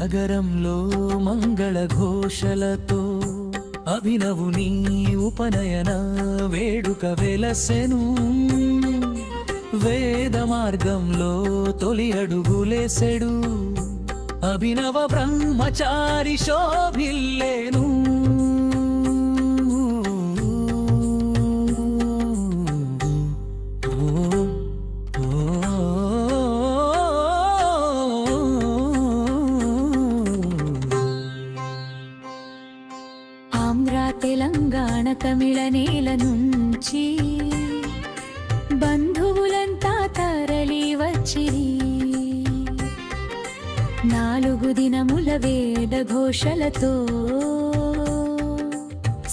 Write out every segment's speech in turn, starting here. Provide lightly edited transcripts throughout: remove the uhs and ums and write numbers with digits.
నగరంలో మంగళ ఘోషలతో అభినవుని ఉపనయన వేడుక వెలసెను. వేద మార్గంలో తొలి అడుగులేసెడు, అభినవ బ్రహ్మచారి శోభిల్లేను. ఆంధ్ర తెలంగాణ తమిళ నేల నుంచి బంధువులంతా తరలి వచ్చిరి. 4 దినముల వేద ఘోషలతో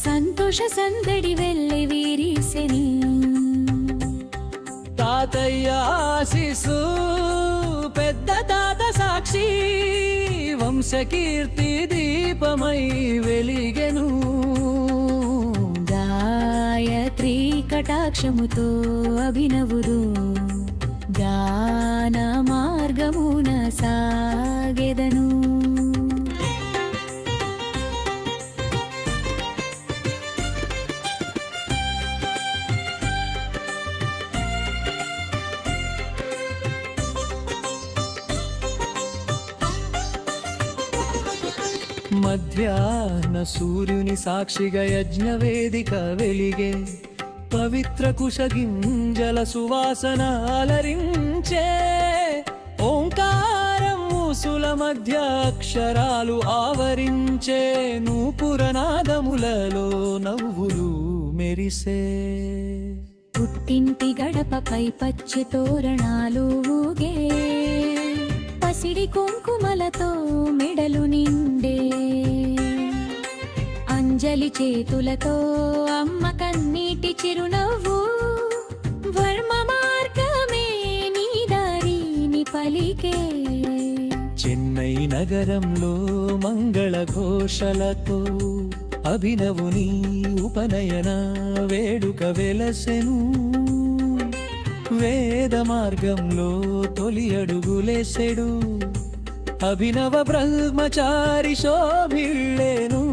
సంతోష సందడి వెళ్ళి వీరిసెని. తాతయ్య ఆశీసు పెద్ద తాత సాక్షి, వంశకీర్తి దీపమై వెలిగెను. గాయత్రి కటాక్షముతో అభినవుడు గాన మార్గమున సాగెదను. మధ్యాహ్న సూర్యుని సాక్షిగా యజ్ఞవేదిక వెలిగే, పవిత్ర కుశగింజల సువాసన అలరించే. ఓంకారం మూసుల మధ్య అక్షరాలు ఆవరించే, నూపురనాదములలో నవ్వులు మెరిసే. పుట్టింటి గడపపై పచ్చి తోరణాలు ఊగే, పసిడి కుంకుమలతో మెడలు నిండే. అంజలి చేతులతో అమ్మ కన్నీటి చిరునవ్వు, వర్మ మార్గమే నీ దారిని పలికే. చెన్నై నగరంలో మంగళ ఘోషలతో అభినవుని ఉపనయన వేడుక వెలసెను. వేద మార్గంలో తొలి అడుగులేసెడు, అభినవ బ్రహ్మచారి శోభిల్లేను.